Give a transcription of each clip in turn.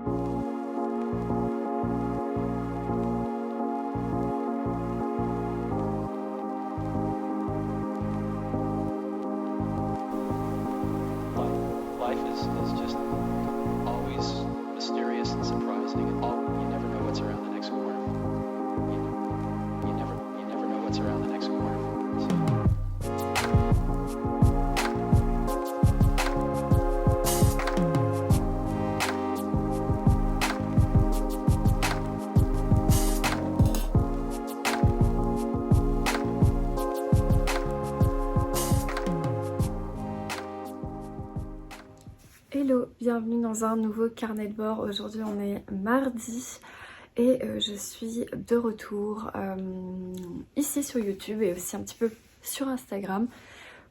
Life is just always mysterious and surprising. You never know what's around the next corner. You never know what's around the next corner. Hello, bienvenue dans un nouveau carnet de bord. Aujourd'hui on est mardi et je suis de retour ici sur YouTube et aussi un petit peu sur Instagram.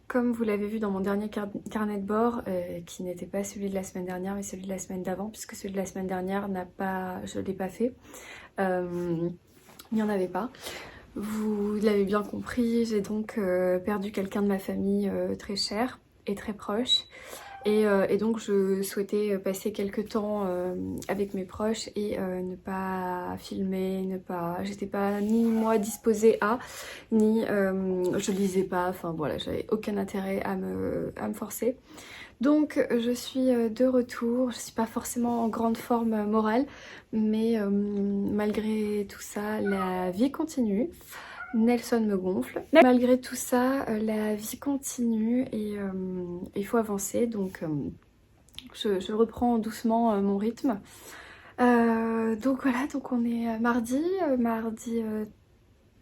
Comme vous l'avez vu dans mon dernier carnet de bord, qui n'était pas celui de la semaine dernière mais celui de la semaine d'avant, puisque celui de la semaine dernière je ne l'ai pas fait, il n'y en avait pas. Vous l'avez bien compris, j'ai donc perdu quelqu'un de ma famille très cher et très proche. Et donc je souhaitais passer quelques temps avec mes proches et ne pas filmer, j'étais pas ni moi disposée à, ni je lisais pas, enfin voilà, j'avais aucun intérêt à me forcer. Donc je suis de retour, je suis pas forcément en grande forme morale, mais malgré tout ça, la vie continue. Nelson me gonfle. Malgré tout ça, la vie continue et il faut avancer, donc je reprends doucement mon rythme. Donc voilà, donc on est mardi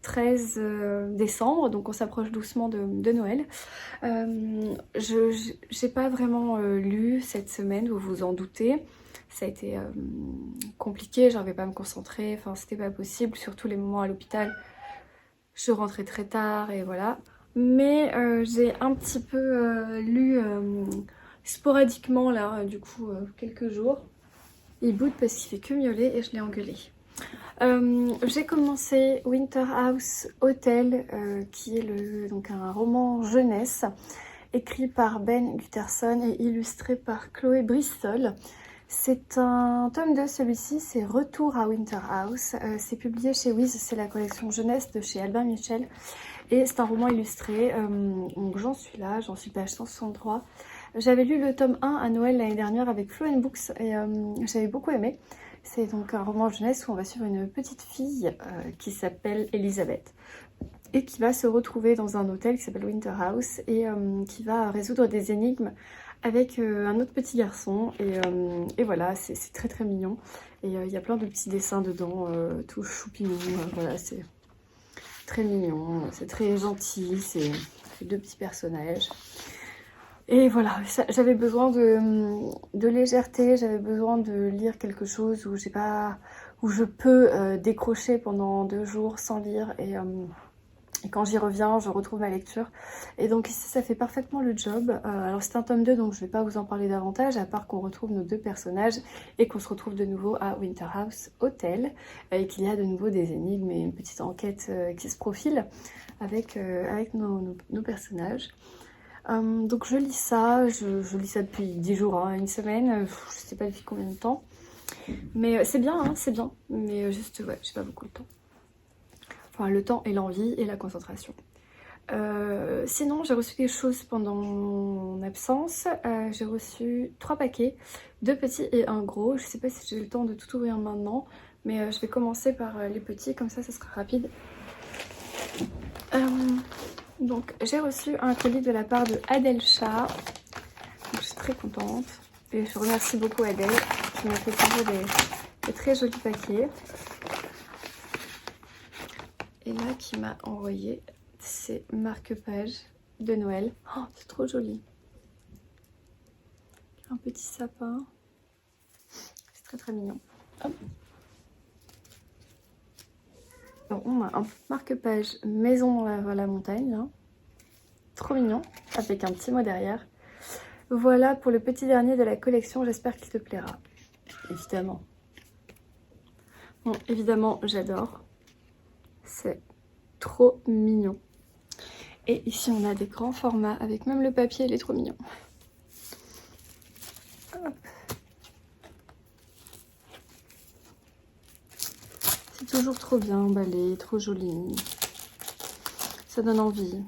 13 décembre, donc on s'approche doucement de Noël. J'ai pas vraiment lu cette semaine, vous vous en doutez. Ça a été compliqué, j'arrivais pas à me concentrer, enfin c'était pas possible, surtout les moments à l'hôpital. Je rentrais très tard et voilà. Mais j'ai un petit peu lu sporadiquement là, du coup, quelques jours. Il boude parce qu'il fait que miauler et je l'ai engueulé. J'ai commencé Winter House Hotel, qui est donc un roman jeunesse, écrit par Ben Gutterson et illustré par Chloé Bristol. C'est un tome 2, celui-ci, c'est Retour à Winter House. C'est publié chez Wiz, c'est la collection jeunesse de chez Albin Michel. Et c'est un roman illustré, donc j'en suis là, j'en suis page 163. J'avais lu le tome 1 à Noël l'année dernière avec Flow Books et j'avais beaucoup aimé. C'est donc un roman jeunesse où on va suivre une petite fille qui s'appelle Elisabeth et qui va se retrouver dans un hôtel qui s'appelle Winter House et qui va résoudre des énigmes avec un autre petit garçon et voilà, c'est très très mignon et il y a plein de petits dessins dedans, tout choupinou, voilà, c'est très mignon, c'est très gentil, c'est deux petits personnages. Et voilà, j'avais besoin de légèreté, j'avais besoin de lire quelque chose où je peux décrocher pendant 2 jours sans lire et quand j'y reviens, je retrouve ma lecture. Et donc ici, ça fait parfaitement le job. Alors c'est un tome 2, donc je ne vais pas vous en parler davantage, à part qu'on retrouve nos deux personnages et qu'on se retrouve de nouveau à Winter House Hotel, et qu'il y a de nouveau des énigmes et une petite enquête qui se profile avec nos personnages. Donc je lis ça, je lis ça depuis 10 jours, hein, une semaine, je sais pas depuis combien de temps. Mais c'est bien, hein, c'est bien. Mais juste, ouais, j'ai pas beaucoup de temps. Enfin, le temps et l'envie et la concentration. Sinon, j'ai reçu des choses pendant mon absence. J'ai reçu 3 paquets, 2 petits et 1 gros. Je sais pas si j'ai le temps de tout ouvrir maintenant, mais je vais commencer par les petits, comme ça sera rapide. Donc, j'ai reçu un colis de la part de Adelcha. Je suis très contente. Et je remercie beaucoup Adèle qui m'a fait toujours des très jolis paquets. Et là, qui m'a envoyé ces marque-pages de Noël. Oh, c'est trop joli. Un petit sapin. C'est très très mignon. Hop. Alors, on a un marque-page maison dans la montagne. Hein. Trop mignon. Avec un petit mot derrière. Voilà pour le petit dernier de la collection. J'espère qu'il te plaira. Évidemment. Bon, évidemment, j'adore. C'est trop mignon. Et ici, on a des grands formats avec même le papier, il est trop mignon. Hop. toujours trop bien emballé, trop joli. Ça donne envie.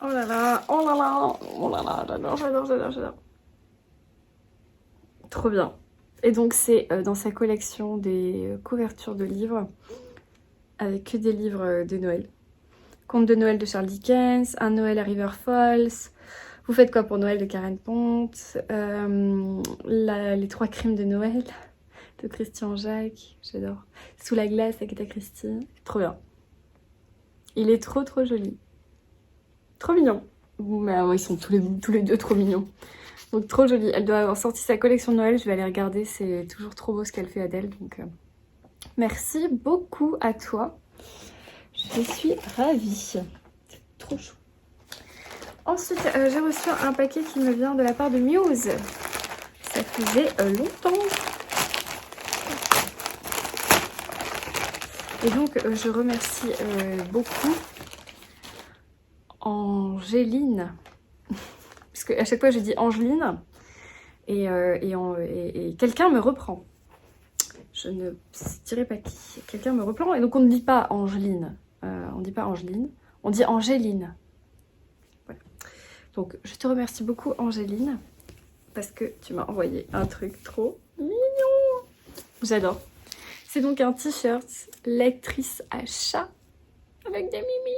Oh là là, oh là là, oh là là, j'adore, j'adore, j'adore, j'adore. Trop bien. Et donc c'est dans sa collection des couvertures de livres, avec que des livres de Noël. Conte de Noël de Charles Dickens, Un Noël à River Falls, Vous faites quoi pour Noël de Karen Ponte, Les 3 crimes de Noël de Christian Jacques, j'adore. Sous la glace avec Agatha Christie, trop bien. Il est trop trop joli. Trop mignon. Mais ils sont tous les deux trop mignons. Donc trop joli. Elle doit avoir sorti sa collection de Noël, je vais aller regarder, c'est toujours trop beau ce qu'elle fait Adèle. Donc merci beaucoup à toi. Je suis ravie. C'est trop chou. Ensuite, j'ai reçu un paquet qui me vient de la part de Muse. Ça faisait longtemps. Et donc, je remercie beaucoup Angéline. Parce qu'à chaque fois, je dis Angeline. Et quelqu'un me reprend. Je ne dirai pas qui. Quelqu'un me reprend. Et donc, on ne dit pas Angeline. On ne dit pas Angeline. On dit Angéline. Voilà. Donc, je te remercie beaucoup, Angéline. Parce que tu m'as envoyé un truc trop mignon. J'adore. C'est donc un t-shirt lectrice à chat avec des mimi.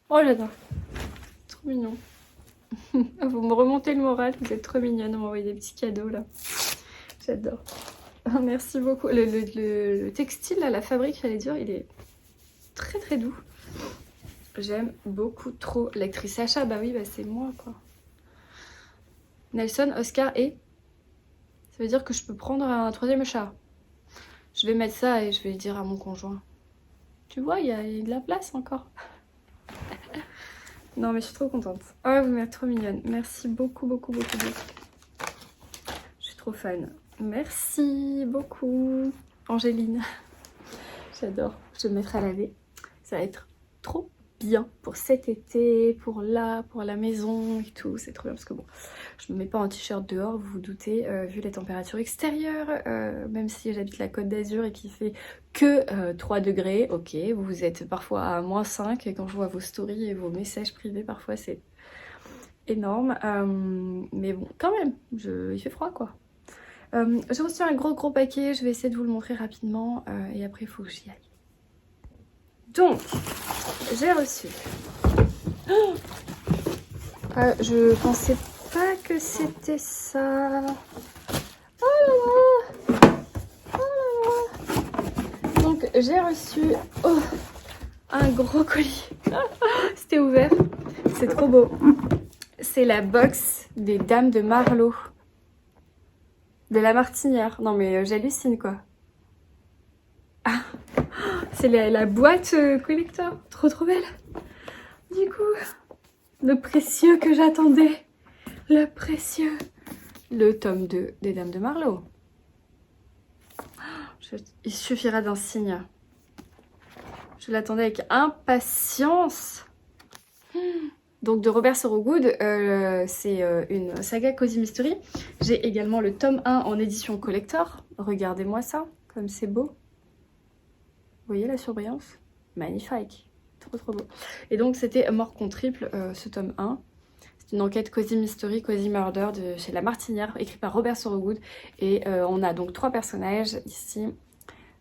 Oh, j'adore. Trop mignon. Vous me remontez le moral, vous êtes trop mignonne. Vous m'envoyez des petits cadeaux là. J'adore. Oh, merci beaucoup. Le textile, là, la fabrique, j'allais dire, il est très très doux. J'aime beaucoup trop. Lectrice à chat, bah oui, bah c'est moi quoi. Nelson, Oscar et... Ça veut dire que je peux prendre un 3e chat. Je vais mettre ça et je vais dire à mon conjoint. Tu vois, il y a de la place encore. Non, mais je suis trop contente. Oh, vous m'êtes trop mignonne. Merci beaucoup, beaucoup, beaucoup, beaucoup. Je suis trop fan. Merci beaucoup, Angéline. J'adore. Je vais me mettre à laver. Ça va être trop bien pour cet été, pour la maison et tout. C'est trop bien parce que bon, je me mets pas en t-shirt dehors, vous vous doutez, vu les températures extérieures, même si j'habite la Côte d'Azur et qu'il fait que 3 degrés, ok, vous êtes parfois à -5 et quand je vois vos stories et vos messages privés, parfois c'est énorme, mais bon, quand même, il fait froid quoi. J'ai reçu un gros paquet, je vais essayer de vous le montrer rapidement et après il faut que j'y aille. Donc, j'ai reçu. Oh, je pensais pas que c'était ça. Oh là là. Oh là là. Donc, j'ai reçu un gros colis. C'était ouvert. C'est trop beau. C'est la box des Dames de Marlowe. De la Martinière. Non mais j'hallucine quoi. Ah, c'est la boîte collector. Trop trop belle. Du coup, le précieux que j'attendais. Le précieux. Le tome 2 des Dames de Marlowe. Il suffira d'un signe. Je l'attendais avec impatience. Donc de Robert Sorogood, c'est une saga Cozy Mystery. J'ai également le tome 1 en édition collector. Regardez-moi ça, comme c'est beau. Vous voyez la surbrillance? Magnifique. Trop trop beau. Et donc c'était Mort contre triple, ce tome 1. C'est une enquête Cozy Mystery, Cozy Murder chez La Martinière, écrit par Robert Sorogood. Et on a donc 3 personnages ici.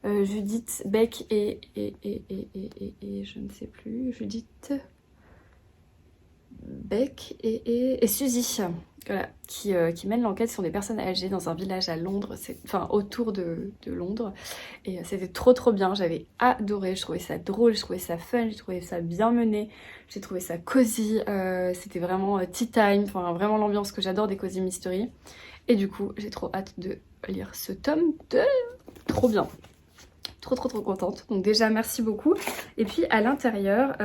Judith, Beck et je ne sais plus, Judith, Beck et Suzy, voilà, qui mènent l'enquête sur des personnes âgées dans un village à Londres, enfin autour de Londres. Et c'était trop trop bien, j'avais adoré, je trouvais ça drôle, je trouvais ça fun, j'ai trouvé ça bien mené, j'ai trouvé ça cosy, c'était vraiment tea time, enfin vraiment l'ambiance que j'adore des Cozy Mystery. Et du coup, j'ai trop hâte de lire ce tome 2, trop bien. Trop contente. Donc déjà merci beaucoup. Et puis à l'intérieur,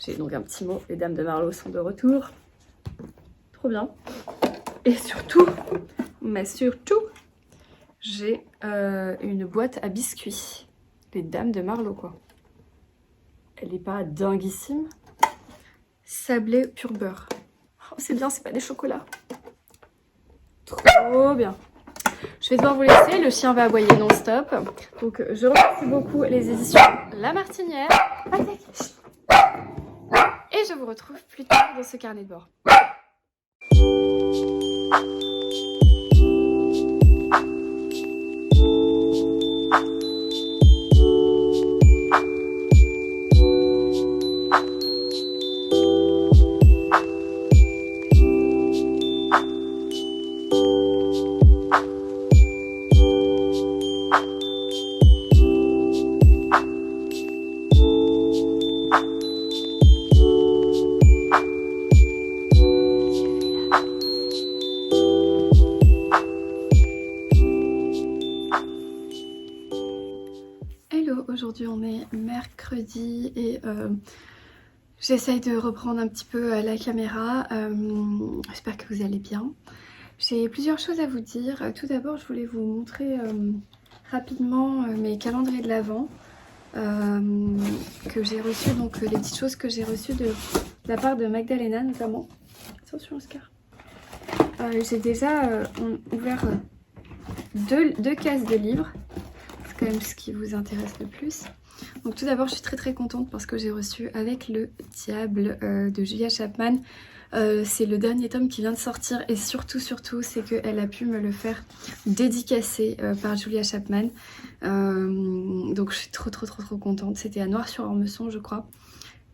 j'ai donc un petit mot. Les Dames de Marlowe sont de retour. Trop bien. Et surtout, mais surtout, j'ai une boîte à biscuits. Les Dames de Marlowe quoi. Elle n'est pas dinguissime. Sablé pur beurre. Oh, c'est bien, c'est pas des chocolats. Trop bien. Je vais devoir vous laisser, le chien va aboyer non-stop. Donc je remercie beaucoup les éditions La Martinière. Et je vous retrouve plus tard dans ce carnet de bord. Aujourd'hui on est mercredi et j'essaye de reprendre un petit peu la caméra. J'espère que vous allez bien. J'ai plusieurs choses à vous dire. Tout d'abord je voulais vous montrer rapidement mes calendriers de l'Avent que j'ai reçus, donc les petites choses que j'ai reçues de la part de Magdalena notamment. Attention Oscar. J'ai déjà ouvert deux cases de livres. Quand même ce qui vous intéresse le plus. Donc tout d'abord je suis très contente parce que j'ai reçu Avec le diable de Julia Chapman. C'est le dernier tome qui vient de sortir et surtout c'est qu'elle a pu me le faire dédicacer par Julia Chapman. Donc je suis trop contente. C'était à Noir-sur-Ormesson je crois.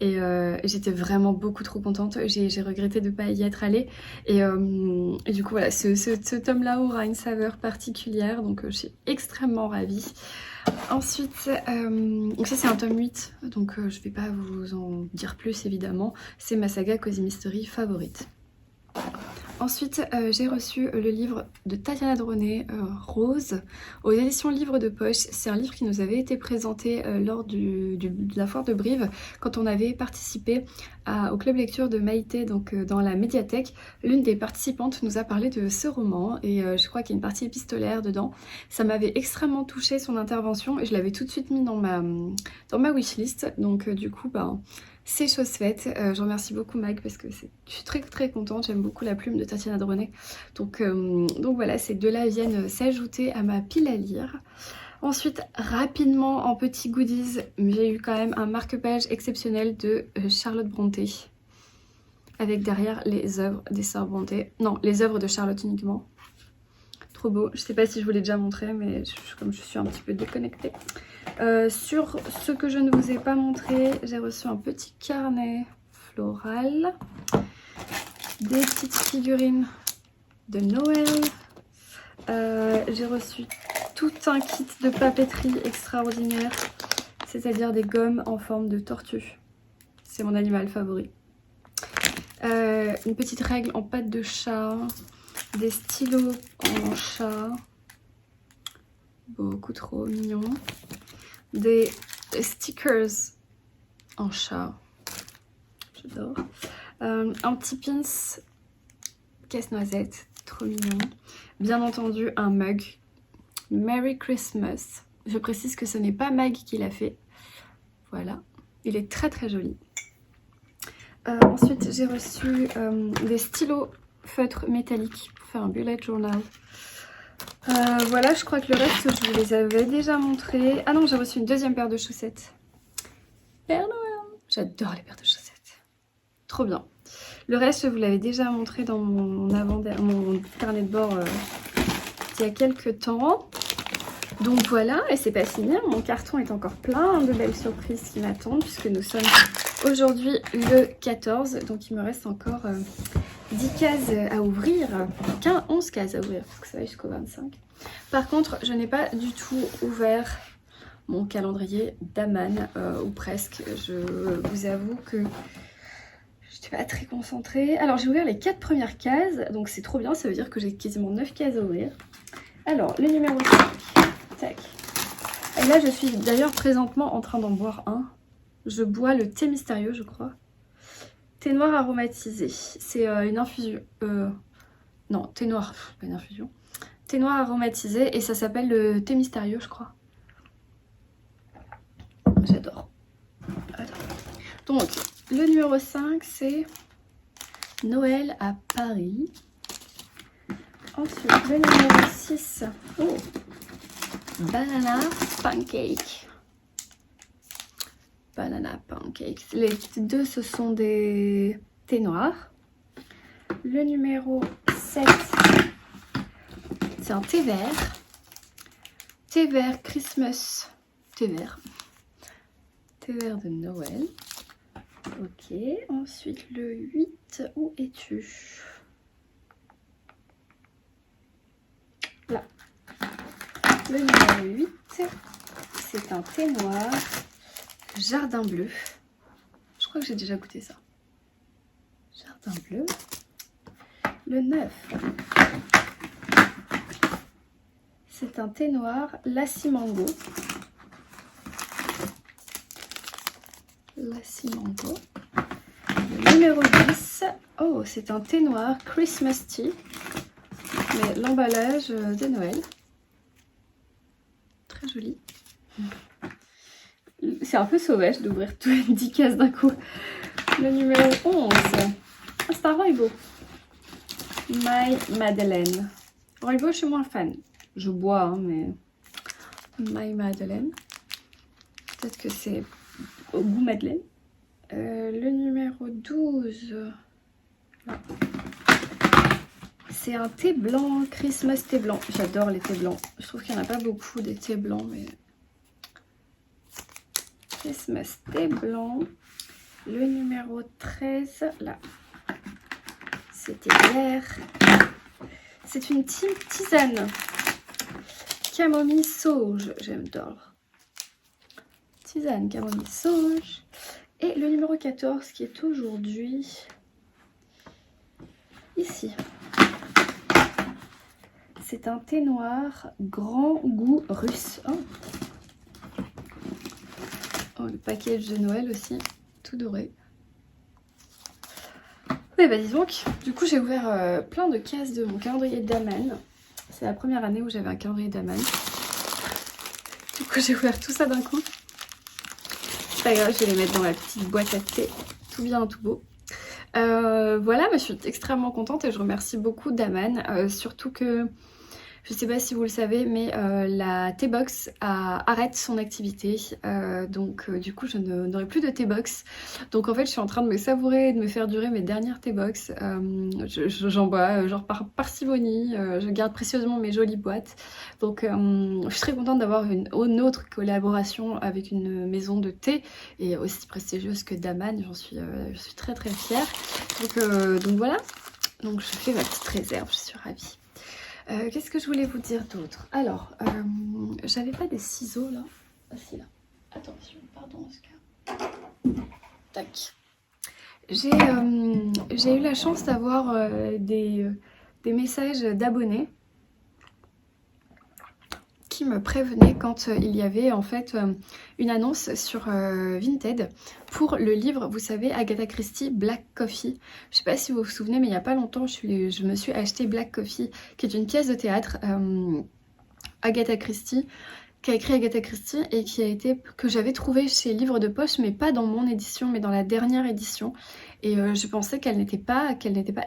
Et j'étais vraiment beaucoup trop contente. J'ai regretté de ne pas y être allée. Et du coup, voilà, ce tome-là aura une saveur particulière. Donc, je suis extrêmement ravie. Ensuite, donc ça, c'est un tome 8. Donc, je ne vais pas vous en dire plus, évidemment. C'est ma saga Cozy Mystery favorite. Ensuite, j'ai reçu le livre de Tatiana Dronet, Rose, aux éditions Livre de Poche. C'est un livre qui nous avait été présenté lors de la foire de Brive, quand on avait participé au club lecture de Maïté, donc dans la médiathèque. L'une des participantes nous a parlé de ce roman et je crois qu'il y a une partie épistolaire dedans. Ça m'avait extrêmement touchée son intervention et je l'avais tout de suite mis dans ma wishlist. Donc du coup, c'est chose faite. Je remercie beaucoup Mag parce que je suis très contente. J'aime beaucoup la plume de Tatiana Dronet. Donc voilà, ces deux-là viennent s'ajouter à ma pile à lire. Ensuite, rapidement, en petits goodies, j'ai eu quand même un marque-page exceptionnel de Charlotte Brontë. Avec derrière les œuvres des sœurs Brontë. Non, les œuvres de Charlotte uniquement. Trop beau. Je sais pas si je vous l'ai déjà montré, mais comme je suis un petit peu déconnectée. Sur ce que je ne vous ai pas montré, j'ai reçu un petit carnet floral, des petites figurines de Noël, j'ai reçu tout un kit de papeterie extraordinaire, c'est-à-dire des gommes en forme de tortue. C'est mon animal favori. Une petite règle en pâte de chat, des stylos en chat, beaucoup trop mignon. Des stickers en chat, j'adore. Un petit pins casse-noisette, trop mignon. Bien entendu un mug Merry Christmas. Je précise que ce n'est pas Mag qui l'a fait. Voilà, il est très joli. Ensuite j'ai reçu des stylos feutres métalliques pour faire un bullet journal. Voilà, je crois que le reste, je vous les avais déjà montrés. Ah non, j'ai reçu une deuxième paire de chaussettes. Père Noël. J'adore les paires de chaussettes. Trop bien. Le reste, je vous l'avais déjà montré dans mon carnet de bord il y a quelques temps. Donc voilà, et c'est pas fini. Mon carton est encore plein de belles surprises qui m'attendent puisque nous sommes aujourd'hui le 14. Donc il me reste encore 10 cases à ouvrir, 11 cases à ouvrir parce que ça va jusqu'au 25. Par contre, je n'ai pas du tout ouvert mon calendrier d'Aman, ou presque. Je vous avoue que je n'étais pas très concentrée. Alors j'ai ouvert les 4 premières cases, donc c'est trop bien, ça veut dire que j'ai quasiment 9 cases à ouvrir. Alors le numéro 5, tac. Et là je suis d'ailleurs présentement en train d'en boire un. Je bois le thé mystérieux, je crois. Thé noir aromatisé, c'est une infusion, non, thé noir, pas une infusion. Thé noir aromatisé et ça s'appelle le thé mystérieux, je crois. J'adore. Donc, le numéro 5, c'est Noël à Paris. Ensuite, le numéro 6, oh, Banana Pancake. Banana Pancake. Les deux, ce sont des thés noirs. Le numéro 7, c'est un thé vert. Thé vert Christmas. Thé vert. Thé vert de Noël. Ok. Ensuite, le 8, où es-tu? Là. Le numéro 8, c'est un thé noir Jardin bleu. Je crois que j'ai déjà goûté ça. Jardin bleu. Le 9, c'est un thé noir Lassi Mango. Lassi Mango. Le numéro 10, oh, c'est un thé noir Christmas Tea. Mais l'emballage de Noël. Très joli. C'est un peu sauvage d'ouvrir tous les 10 cases d'un coup. Le numéro 11. Ah, c'est un Rooibos. My Madeleine. Rooibos, je suis moins fan. Je bois, hein, mais... My Madeleine. Peut-être que c'est au goût Madeleine. Le numéro 12. Là. C'est un thé blanc, Christmas thé blanc. J'adore les thés blancs. Je trouve qu'il n'y en a pas beaucoup des thés blancs, mais... Christmas thé blanc. Le numéro 13, là. C'était hier. C'est une tisane. Camomille sauge. J'adore. Tisane, camomille sauge. Et le numéro 14 qui est aujourd'hui ici. C'est un thé noir grand goût russe. Oh. Oh, le package de Noël aussi, tout doré. Oui, bah dis donc, du coup j'ai ouvert plein de cases de mon calendrier d'Aman. C'est la première année où j'avais un calendrier d'Aman. Du coup j'ai ouvert tout ça d'un coup. C'est pas grave, je vais les mettre dans la petite boîte à thé, tout bien, tout beau. Voilà, bah, je suis extrêmement contente et je remercie beaucoup d'Aman. Surtout que... Je ne sais pas si vous le savez, mais la T-Box arrête son activité. Donc du coup, je n'aurai plus de T-Box. Donc en fait, je suis en train de me savourer et de me faire durer mes dernières T-Box. J'en bois genre par parcimonie. Je garde précieusement mes jolies boîtes. Donc je suis très contente d'avoir une autre collaboration avec une maison de thé et aussi prestigieuse que Daman. Je suis très très fière. Donc voilà. Donc je fais ma petite réserve, je suis ravie. Qu'est-ce que je voulais vous dire d'autre? Alors, j'avais pas des ciseaux là. Ah si, là. Attention, pardon Oscar. Tac. J'ai eu la chance d'avoir des messages d'abonnés qui me prévenaient quand il y avait en fait une annonce sur Vinted pour le livre, vous savez, Agatha Christie, Black Coffee. Je sais pas si vous vous souvenez, mais il y a pas longtemps, je me suis acheté Black Coffee, qui est une pièce de théâtre Agatha Christie, qui a écrit Agatha Christie et que j'avais trouvé chez Livre de Poche, mais pas dans mon édition, mais dans la dernière édition. Et je pensais qu'elle n'était pas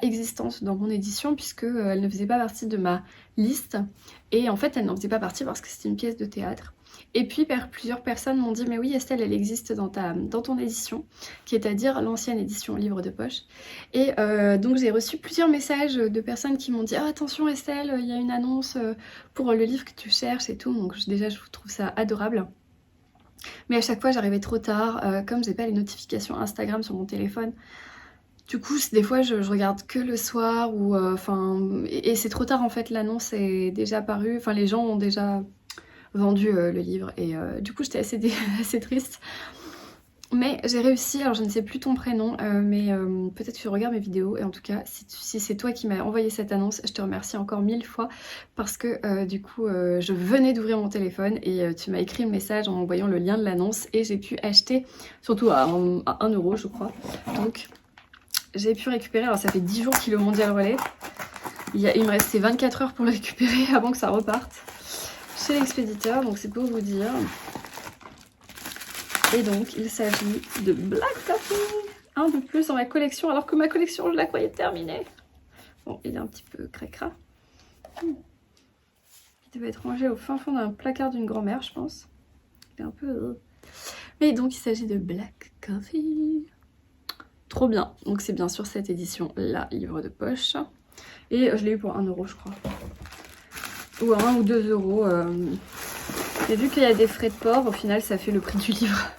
existante dans mon édition puisque elle ne faisait pas partie de ma liste. Et en fait, elle n'en faisait pas partie parce que c'était une pièce de théâtre. Et puis plusieurs personnes m'ont dit mais oui Estelle, elle existe dans ton édition, qui est à dire l'ancienne édition Livre de Poche. Et donc j'ai reçu plusieurs messages de personnes qui m'ont dit ah, attention Estelle, il y a une annonce pour le livre que tu cherches et tout. Donc déjà je trouve ça adorable. Mais à chaque fois j'arrivais trop tard, comme j'ai pas les notifications Instagram sur mon téléphone. Du coup, des fois, je regarde que le soir ou et c'est trop tard en fait. L'annonce est déjà parue. Enfin, les gens ont déjà vendu le livre et du coup, j'étais assez triste. Mais j'ai réussi. Alors, je ne sais plus ton prénom, mais peut-être que tu regardes mes vidéos. Et en tout cas, si c'est toi qui m'as envoyé cette annonce, je te remercie encore 1000 fois parce que du coup, je venais d'ouvrir mon téléphone et tu m'as écrit le message en m'envoyant le lien de l'annonce et j'ai pu acheter, surtout à 1 €, je crois. Donc j'ai pu récupérer, alors ça fait 10 jours qu'il est au Mondial Relais. Il me restait 24 heures pour le récupérer avant que ça reparte chez l'expéditeur, donc c'est pour vous dire. Et donc il s'agit de Black Coffee, un de plus dans ma collection, alors que ma collection je la croyais terminée. Bon, il est un petit peu cracra. Il devait être rangé au fin fond d'un placard d'une grand-mère, je pense. Il est un peu... Mais donc il s'agit de Black Coffee. Trop bien. Donc c'est bien sûr cette édition, la livre de poche. Et je l'ai eu pour 1 € je crois. Ou 1 ou 2 euros. Et vu qu'il y a des frais de port, au final ça fait le prix du livre.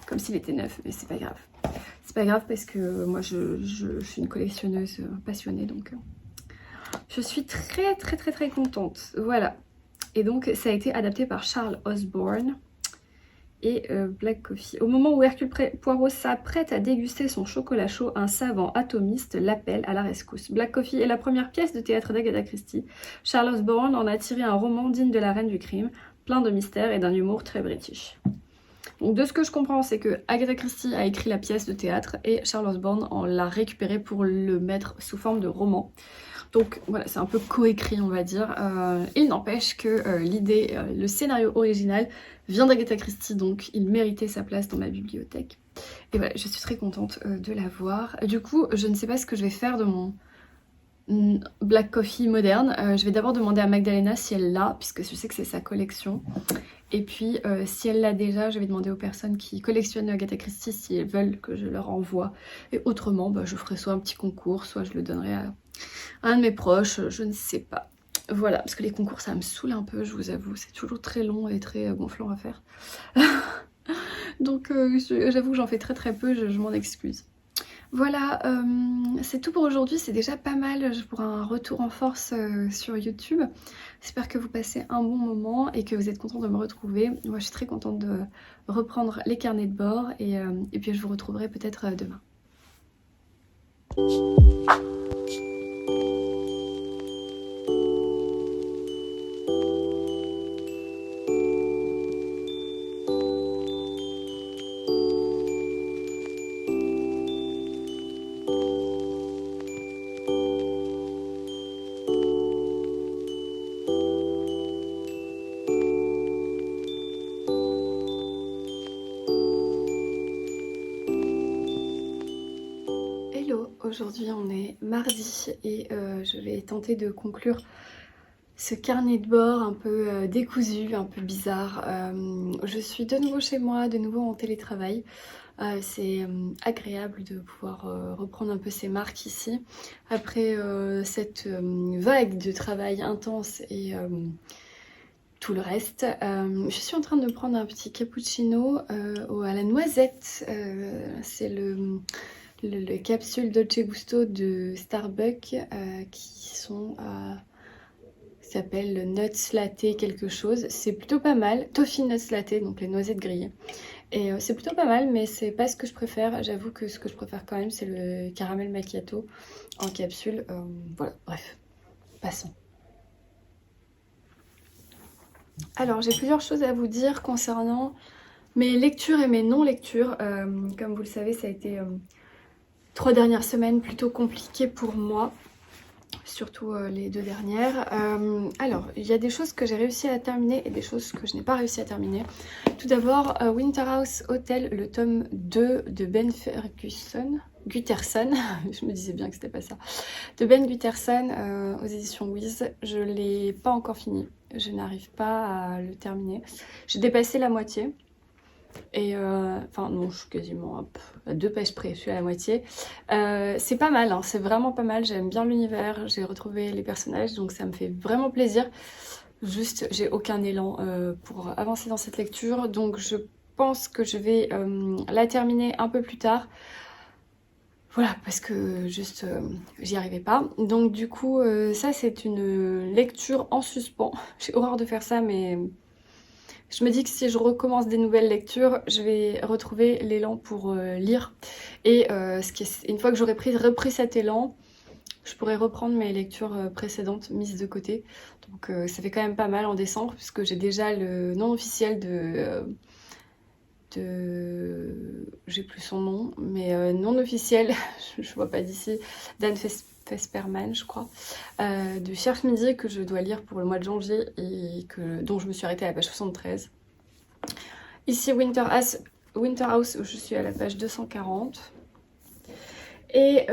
Comme s'il était neuf, mais c'est pas grave. C'est pas grave parce que moi je suis une collectionneuse passionnée, donc je suis très contente. Voilà. Et donc ça a été adapté par Charles Osborne et Black Coffee. Au moment où Hercule Poirot s'apprête à déguster son chocolat chaud, un savant atomiste l'appelle à la rescousse. Black Coffee est la première pièce de théâtre d'Agatha Christie. Charles Osborne en a tiré un roman digne de la reine du crime, plein de mystère et d'un humour très british. Donc de ce que je comprends, c'est que Agatha Christie a écrit la pièce de théâtre et Charles Osborne en l'a récupéré pour le mettre sous forme de roman. Donc voilà, c'est un peu coécrit on va dire. Il n'empêche que l'idée, le scénario original vient d'Agatha Christie, donc il méritait sa place dans ma bibliothèque. Et voilà, je suis très contente de l'avoir. Du coup, je ne sais pas ce que je vais faire de mon Black Coffee moderne. Je vais d'abord demander à Magdalena si elle l'a, puisque je sais que c'est sa collection. Et puis si elle l'a déjà, je vais demander aux personnes qui collectionnent Agatha Christie si elles veulent que je leur envoie. Et autrement, je ferai soit un petit concours, soit je le donnerai à un de mes proches, je ne sais pas. Voilà, parce que les concours ça me saoule un peu, je vous avoue, c'est toujours très long et très gonflant à faire. Donc j'avoue que j'en fais très peu, je m'en excuse. Voilà, c'est tout pour aujourd'hui, c'est déjà pas mal pour un retour en force sur YouTube. J'espère que vous passez un bon moment et que vous êtes contents de me retrouver. Moi je suis très contente de reprendre les carnets de bord et puis je vous retrouverai peut-être demain. Aujourd'hui on est mardi et je vais tenter de conclure ce carnet de bord un peu décousu, un peu bizarre. Je suis de nouveau chez moi, de nouveau en télétravail. C'est agréable de pouvoir reprendre un peu ses marques ici. Après cette vague de travail intense et tout le reste. Je suis en train de prendre un petit cappuccino à la noisette. C'est le capsule Dolce Gusto de Starbucks qui sont qui s'appelle Nuts Latte quelque chose. C'est plutôt pas mal. Toffee Nuts Latte, donc les noisettes grillées. Et c'est plutôt pas mal, mais c'est pas ce que je préfère. J'avoue que ce que je préfère quand même, c'est le caramel macchiato en capsule. Voilà, bref, passons. Alors, j'ai plusieurs choses à vous dire concernant mes lectures et mes non-lectures. Comme vous le savez, ça a été 3 dernières semaines plutôt compliquées pour moi, surtout les 2 dernières. Alors, il y a des choses que j'ai réussi à terminer et des choses que je n'ai pas réussi à terminer. Tout d'abord, Winter House Hotel, le tome 2 de Ben Gutterson, je me disais bien que c'était pas ça, de Ben Gutterson aux éditions Wiz. Je l'ai pas encore fini, je n'arrive pas à le terminer. J'ai dépassé la moitié. Et enfin non, je suis quasiment à 2 pages près, je suis à la moitié. C'est pas mal, hein, c'est vraiment pas mal, j'aime bien l'univers, j'ai retrouvé les personnages, donc ça me fait vraiment plaisir. Juste, j'ai aucun élan pour avancer dans cette lecture, donc je pense que je vais la terminer un peu plus tard. Voilà, parce que juste, j'y arrivais pas. Donc du coup, ça c'est une lecture en suspens. J'ai horreur de faire ça, mais je me dis que si je recommence des nouvelles lectures, je vais retrouver l'élan pour lire. Et une fois que j'aurai repris cet élan, je pourrais reprendre mes lectures précédentes mises de côté. Donc ça fait quand même pas mal en décembre, puisque j'ai déjà le nom officiel j'ai plus son nom, mais non officiel, je vois pas d'ici, d'Anne Vesperman, je crois, de Cherche Midi, que je dois lire pour le mois de janvier et dont je me suis arrêtée à la page 73. Ici Winter House Winter House où je suis à la page 240. Et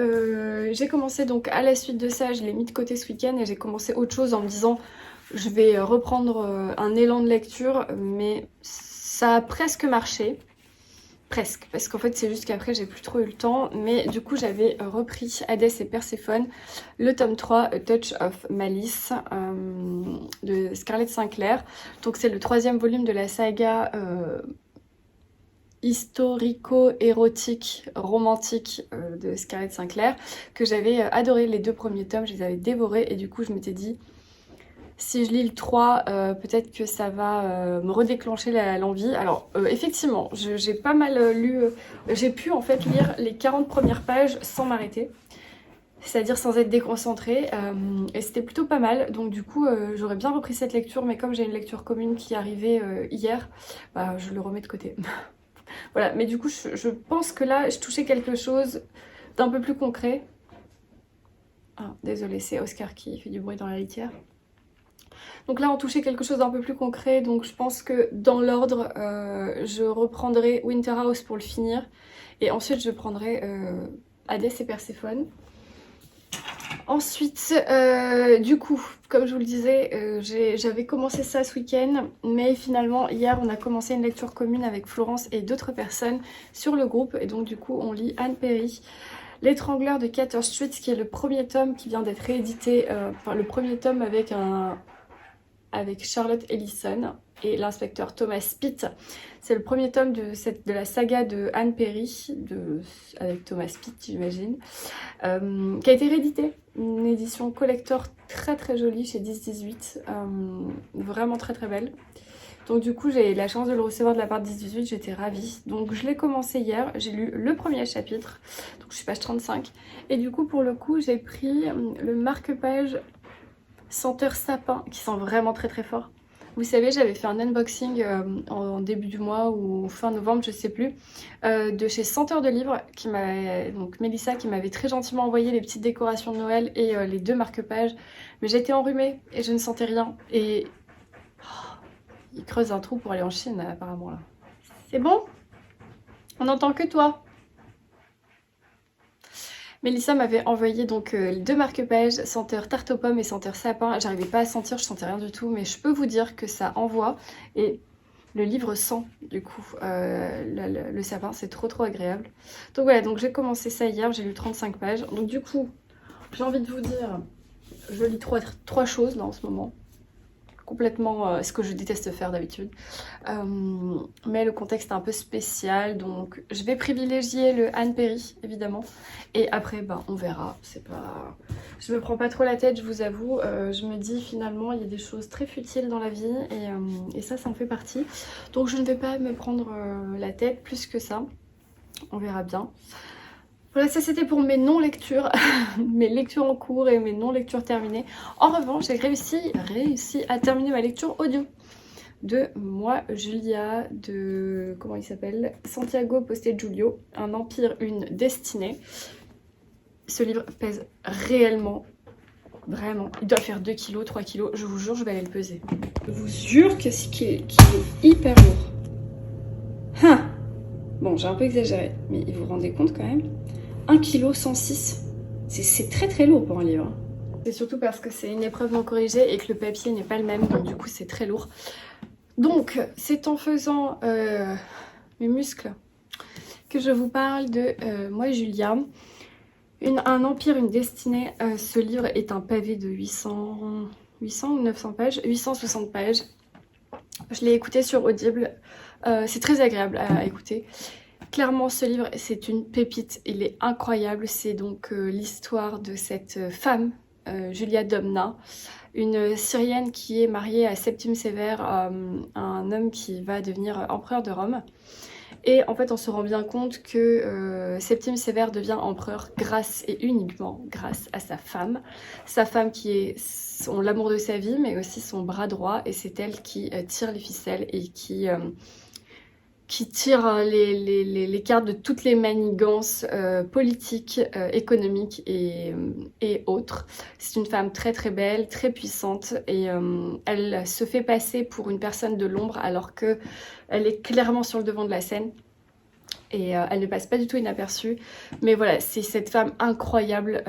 j'ai commencé donc à la suite de ça, je l'ai mis de côté ce week-end et j'ai commencé autre chose en me disant je vais reprendre un élan de lecture, mais ça a presque marché. Presque, parce qu'en fait c'est juste qu'après j'ai plus trop eu le temps, mais du coup j'avais repris Hadès et Perséphone, le tome 3, A Touch of Malice, de Scarlett Sinclair. Donc c'est le 3e volume de la saga historico-érotique, romantique de Scarlett Sinclair, que j'avais adoré. Les 2 premiers tomes, je les avais dévorés, et du coup je m'étais dit, si je lis le 3, peut-être que ça va me redéclencher l'envie. Alors effectivement, j'ai pas mal lu, j'ai pu en fait lire les 40 premières pages sans m'arrêter, c'est-à-dire sans être déconcentrée, et c'était plutôt pas mal. Donc du coup j'aurais bien repris cette lecture, mais comme j'ai une lecture commune qui arrivait hier, bah, je le remets de côté. Voilà, mais du coup je pense que là je touchais quelque chose d'un peu plus concret. Ah, désolée, c'est Oscar qui fait du bruit dans la litière. Donc là on touchait quelque chose d'un peu plus concret, donc je pense que dans l'ordre je reprendrai Winter House pour le finir, et ensuite je prendrai Hadès et Perséphone. Ensuite du coup comme je vous le disais, j'avais commencé ça ce week-end, mais finalement hier on a commencé une lecture commune avec Florence et d'autres personnes sur le groupe, et donc du coup on lit Anne Perry, L'étrangleur de Cater Street, qui est le premier tome qui vient d'être réédité, enfin le premier tome avec Charlotte Ellison et l'inspecteur Thomas Pitt. C'est le premier tome de la saga de Anne Perry, avec Thomas Pitt j'imagine, qui a été réédité. Une édition collector très très jolie chez 10-18, vraiment très très belle. Donc du coup j'ai eu la chance de le recevoir de la part de 10-18, j'étais ravie. Donc je l'ai commencé hier, j'ai lu le premier chapitre, donc je suis page 35. Et du coup pour le coup j'ai pris le marque-page senteur sapin, qui sent vraiment très très fort. Vous savez, j'avais fait un unboxing en début du mois ou fin novembre, je sais plus, de chez Senteur de Livres, donc Mélissa, qui m'avait très gentiment envoyé les petites décorations de Noël et les 2 marque-pages. Mais j'étais enrhumée et je ne sentais rien. Et il creuse un trou pour aller en Chine apparemment là. C'est bon? On n'entend que toi. Mélissa m'avait envoyé donc les 2 marque-pages, senteur tarte aux pommes et senteur sapin. J'arrivais pas à sentir, je sentais rien du tout, mais je peux vous dire que ça envoie. Et le livre sent du coup le sapin, c'est trop trop agréable. Donc voilà, donc j'ai commencé ça hier, j'ai lu 35 pages. Donc du coup, j'ai envie de vous dire, je lis trois choses là en ce moment. Complètement ce que je déteste faire d'habitude, mais le contexte est un peu spécial, donc je vais privilégier le Anne Perry évidemment, et après ben, on verra. C'est pas, je me prends pas trop la tête, je vous avoue. Je me dis finalement il y a des choses très futiles dans la vie, et ça en fait partie, donc je ne vais pas me prendre la tête plus que ça, on verra bien. Voilà, ça c'était pour mes non-lectures, mes lectures en cours et mes non-lectures terminées. En revanche, j'ai réussi à terminer ma lecture audio de Moi, Julia, de, comment il s'appelle, Santiago Poste-Giulio, Un empire, une destinée. Ce livre pèse réellement, vraiment, il doit faire 2 kg, 3 kg, je vous jure, je vais aller le peser. Je vous jure qu'il est hyper lourd. Hein. Bon, j'ai un peu exagéré, mais vous vous rendez compte quand même? 1 kg 106, c'est très très lourd pour un livre. C'est surtout parce que c'est une épreuve non corrigée et que le papier n'est pas le même, donc du coup c'est très lourd. Donc c'est en faisant mes muscles que je vous parle de Moi Julia, Un empire, une destinée. Ce livre est un pavé de 800 ou 900 pages, 860 pages. Je l'ai écouté sur Audible, c'est très agréable à écouter. Clairement, ce livre, c'est une pépite, il est incroyable. C'est donc l'histoire de cette femme, Julia Domna, une Syrienne qui est mariée à Septime Sévère, un homme qui va devenir empereur de Rome. Et en fait, on se rend bien compte que Septime Sévère devient empereur grâce et uniquement grâce à sa femme qui est l'amour de sa vie, mais aussi son bras droit, et c'est elle qui tire les ficelles et qui tire les cartes de toutes les manigances politiques, économiques et autres. C'est une femme très très belle, très puissante, et elle se fait passer pour une personne de l'ombre alors qu'elle est clairement sur le devant de la scène. et elle ne passe pas du tout inaperçue. Mais voilà, c'est cette femme incroyable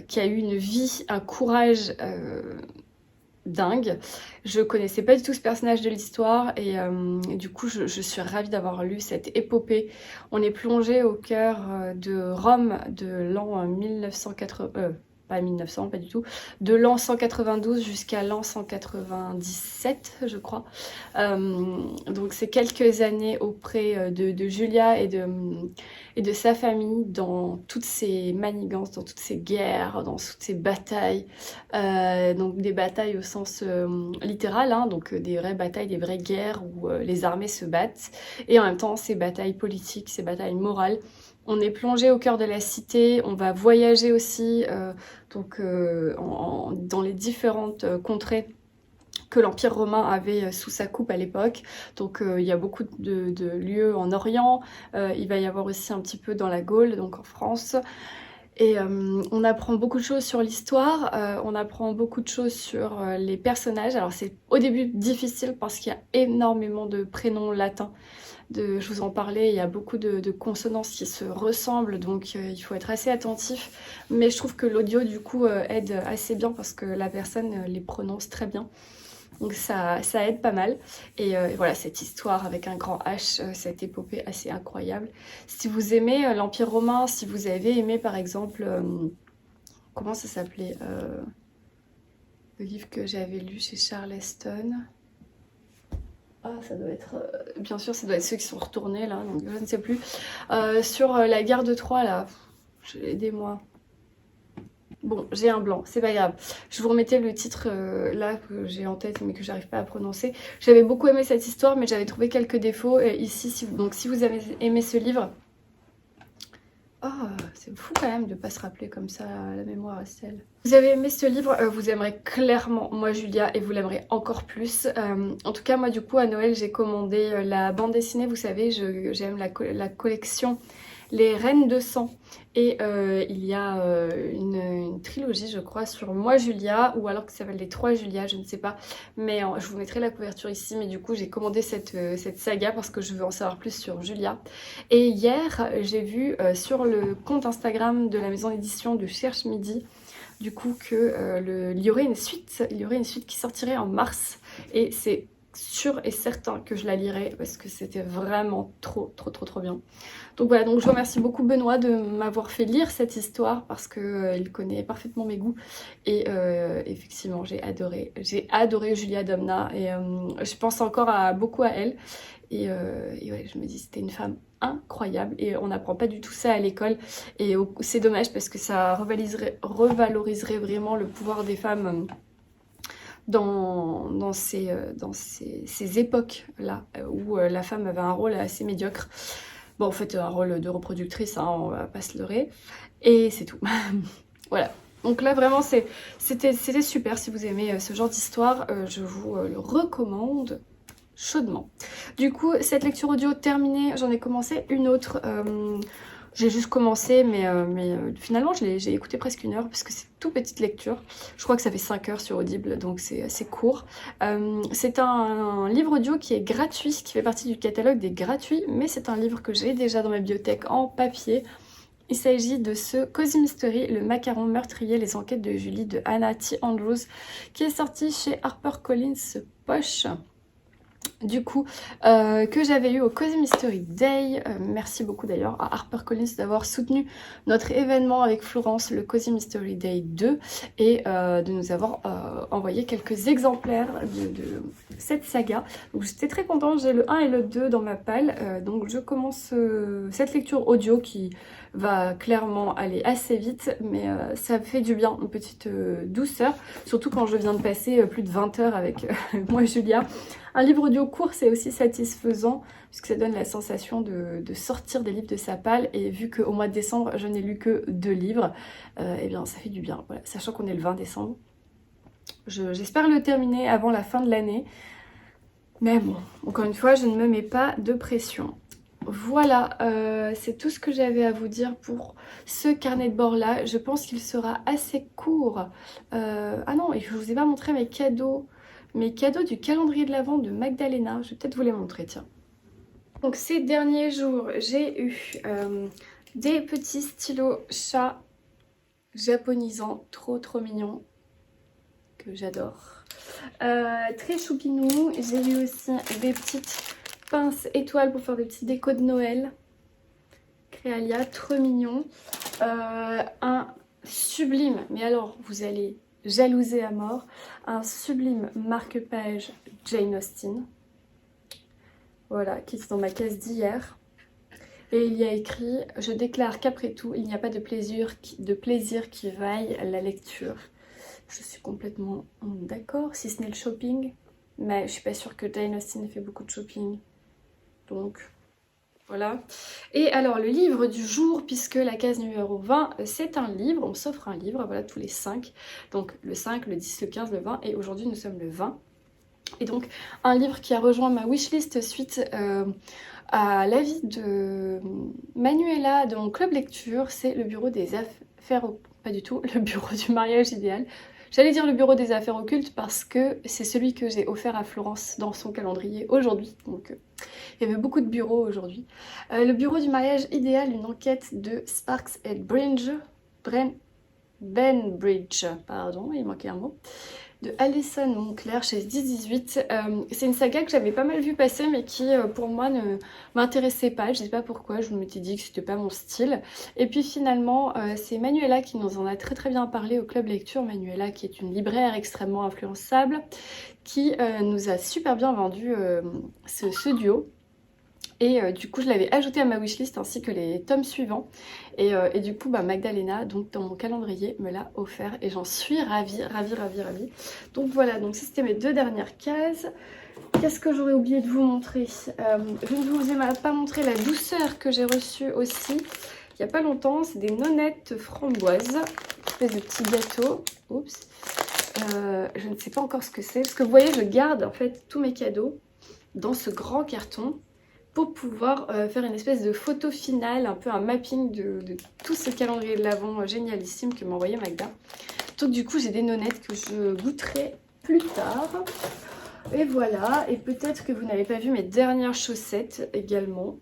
qui a eu une vie, un courage dingue. Je connaissais pas du tout ce personnage de l'histoire et du coup je suis ravie d'avoir lu cette épopée. On est plongé au cœur de Rome de l'an 1980, pas 1900, pas du tout, de l'an 192 jusqu'à l'an 197 je crois. Donc c'est quelques années auprès de Julia et de sa famille dans toutes ces manigances, dans toutes ces guerres, dans toutes ces batailles. Donc des batailles au sens littéral, hein, donc des vraies batailles, des vraies guerres où les armées se battent. Et en même temps ces batailles politiques, ces batailles morales. On est plongé au cœur de la cité, on va voyager aussi dans les différentes contrées que l'Empire romain avait sous sa coupe à l'époque. Donc il y a beaucoup de lieux en Orient, il va y avoir aussi un petit peu dans la Gaule, donc en France. Et on apprend beaucoup de choses sur l'histoire, on apprend beaucoup de choses sur les personnages. Alors c'est au début difficile parce qu'il y a énormément de prénoms latins. Je vous en parlais, il y a beaucoup de consonances qui se ressemblent, donc il faut être assez attentif. Mais je trouve que l'audio du coup aide assez bien parce que la personne les prononce très bien. Donc ça aide pas mal. Et voilà, cette histoire avec un grand H, cette épopée assez incroyable. Si vous aimez l'Empire romain, si vous avez aimé par exemple, comment ça s'appelait, le livre que j'avais lu chez Charleston. Ah, ça doit être, bien sûr, ça doit être ceux qui sont retournés là, donc je ne sais plus. Sur la guerre de Troie là, aidez-moi. Bon, j'ai un blanc, c'est pas grave. Je vous remettais le titre là que j'ai en tête mais que j'arrive pas à prononcer. J'avais beaucoup aimé cette histoire mais j'avais trouvé quelques défauts ici. Donc si vous avez aimé ce livre... Oh, c'est fou quand même de pas se rappeler comme ça la mémoire, Estelle. Vous avez aimé ce livre, vous aimerez clairement moi Julia et vous l'aimerez encore plus. En tout cas moi du coup à Noël j'ai commandé la bande dessinée, vous savez j'aime la collection Les Reines de Sang. Et il y a une trilogie je crois sur Moi Julia, ou alors que ça s'appelle Les Trois Julia, je ne sais pas. Mais je vous mettrai la couverture ici, mais du coup j'ai commandé cette saga parce que je veux en savoir plus sur Julia. Et hier j'ai vu sur le compte Instagram de la maison d'édition de Cherche Midi, du coup il y aurait une suite qui sortirait en mars. Et c'est sûr et certain que je la lirai parce que c'était vraiment trop bien. Donc voilà, donc je remercie beaucoup Benoît de m'avoir fait lire cette histoire parce que il connaît parfaitement mes goûts et effectivement j'ai adoré Julia Domna et je pense encore beaucoup à elle et ouais, je me dis c'était une femme incroyable et on n'apprend pas du tout ça à l'école et c'est dommage parce que ça revaloriserait vraiment le pouvoir des femmes dans ces époques-là où la femme avait un rôle assez médiocre. Bon, en fait, un rôle de reproductrice, hein, on va pas se leurrer. Et c'est tout. Voilà. Donc là, vraiment, c'était super. Si vous aimez ce genre d'histoire, je vous le recommande chaudement. Du coup, cette lecture audio terminée, j'en ai commencé une autre. J'ai juste commencé, mais finalement, j'ai écouté presque 1 heure parce que c'est toute petite lecture. Je crois que ça fait 5 heures sur Audible, donc c'est assez court. C'est un livre audio qui est gratuit, qui fait partie du catalogue des gratuits, mais c'est un livre que j'ai déjà dans ma bibliothèque en papier. Il s'agit de ce Cozy Mystery, le macaron meurtrier, les enquêtes de Julie de Hannah T. Andrews, qui est sorti chez HarperCollins Poche. Du coup, que j'avais eu au Cozy Mystery Day. Merci beaucoup d'ailleurs à HarperCollins d'avoir soutenu notre événement avec Florence, le Cozy Mystery Day 2, et de nous avoir envoyé quelques exemplaires de cette saga. Donc j'étais très contente, j'ai le 1 et le 2 dans ma palle. Donc je commence cette lecture audio qui va clairement aller assez vite, mais ça fait du bien, une petite douceur, surtout quand je viens de passer plus de 20 heures avec moi Julia. Un livre audio court, c'est aussi satisfaisant, puisque ça donne la sensation de sortir des livres de sa palle, et vu qu'au mois de décembre, je n'ai lu que 2 livres, eh bien ça fait du bien, voilà. Sachant qu'on est le 20 décembre. J'espère le terminer avant la fin de l'année, mais bon, encore une fois, je ne me mets pas de pression. Voilà, c'est tout ce que j'avais à vous dire pour ce carnet de bord là. Je pense qu'il sera assez court. Ah non, je vous ai pas montré mes cadeaux du calendrier de l'Avent de Magdalena. Je vais peut-être vous les montrer, tiens. Donc ces derniers jours, j'ai eu des petits stylos chat japonisants, trop mignons, que j'adore. Très choupinou. J'ai eu aussi des petites pinces étoiles pour faire des petits décos de Noël. Créalia, trop mignon. Un sublime, mais alors vous allez jalouser à mort, un sublime marque-page Jane Austen. Voilà, qui est dans ma case d'hier. Et il y a écrit « Je déclare qu'après tout, il n'y a pas de plaisir qui vaille la lecture ». Je suis complètement d'accord, si ce n'est le shopping. Mais je suis pas sûre que Jane Austen ait fait beaucoup de shopping. Donc, voilà. Et alors, le livre du jour, puisque la case numéro 20, c'est un livre. On s'offre un livre, voilà, tous les 5. Donc, le 5, le 10, le 15, le 20. Et aujourd'hui, nous sommes le 20. Et donc, un livre qui a rejoint ma wishlist suite à l'avis de Manuela de mon club lecture, c'est le bureau des affaires... Pas du tout, le bureau du mariage idéal. J'allais dire le bureau des affaires occultes parce que c'est celui que j'ai offert à Florence dans son calendrier aujourd'hui. Donc il y avait beaucoup de bureaux aujourd'hui. Le bureau du mariage idéal, une enquête de Sparks et Benbridge, pardon, il manquait un mot, de Alison Moncler chez 10-18. C'est une saga que j'avais pas mal vu passer mais qui pour moi ne m'intéressait pas. Je sais pas pourquoi, je m'étais dit que c'était pas mon style. Et puis finalement c'est Manuela qui nous en a très bien parlé au club lecture. Manuela qui est une libraire extrêmement influençable qui nous a super bien vendu ce duo. Et du coup je l'avais ajouté à ma wishlist ainsi que les tomes suivants. Et du coup Magdalena, donc dans mon calendrier, me l'a offert et j'en suis ravie. Donc voilà, donc ça c'était mes 2 dernières cases. Qu'est-ce que j'aurais oublié de vous montrer? Je ne vous ai pas montré la douceur que j'ai reçue aussi il n'y a pas longtemps. C'est des nonnettes framboises, une espèce de petit gâteau. Oups. Je ne sais pas encore ce que c'est. Parce que vous voyez, je garde en fait tous mes cadeaux dans ce grand carton pour pouvoir faire une espèce de photo finale, un peu un mapping de tout ce calendrier de l'Avent génialissime que m'a envoyé Magda. Donc du coup j'ai des nonnettes que je goûterai plus tard. Et voilà, et peut-être que vous n'avez pas vu mes dernières chaussettes également.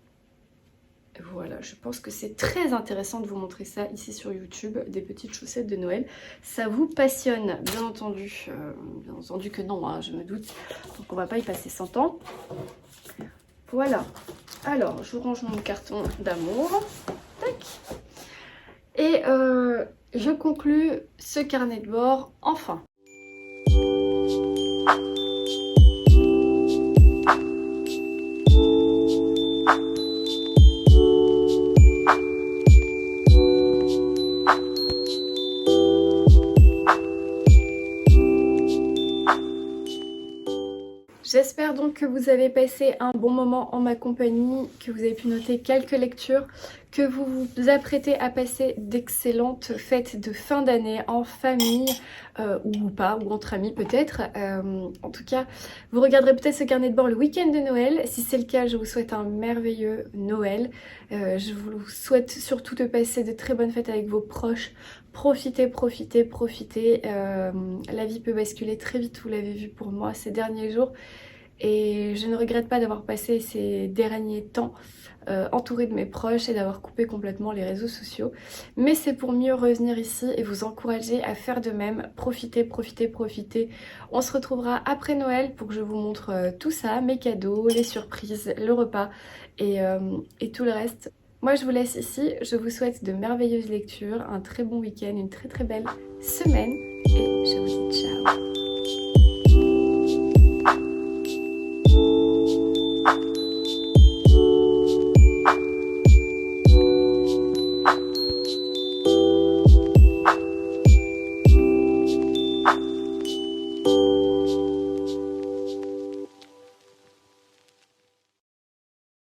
Voilà, je pense que c'est très intéressant de vous montrer ça ici sur YouTube, des petites chaussettes de Noël. Ça vous passionne, bien entendu. Bien entendu que non, hein, je me doute. Donc on va pas y passer 100 ans. Voilà, alors je range mon carton d'amour, tac, et je conclus ce carnet de bord enfin. J'espère donc que vous avez passé un bon moment en ma compagnie, que vous avez pu noter quelques lectures, que vous vous apprêtez à passer d'excellentes fêtes de fin d'année en famille ou pas, ou entre amis peut-être. En tout cas, vous regarderez peut-être ce carnet de bord le week-end de Noël. Si c'est le cas, je vous souhaite un merveilleux Noël. Je vous souhaite surtout de passer de très bonnes fêtes avec vos proches. Profitez. La vie peut basculer très vite, vous l'avez vu pour moi ces derniers jours. Et je ne regrette pas d'avoir passé ces derniers temps entourée de mes proches et d'avoir coupé complètement les réseaux sociaux. Mais c'est pour mieux revenir ici et vous encourager à faire de même. Profitez. On se retrouvera après Noël pour que je vous montre tout ça, mes cadeaux, les surprises, le repas et tout le reste. Moi je vous laisse ici, je vous souhaite de merveilleuses lectures, un très bon week-end, une très belle semaine et je vous dis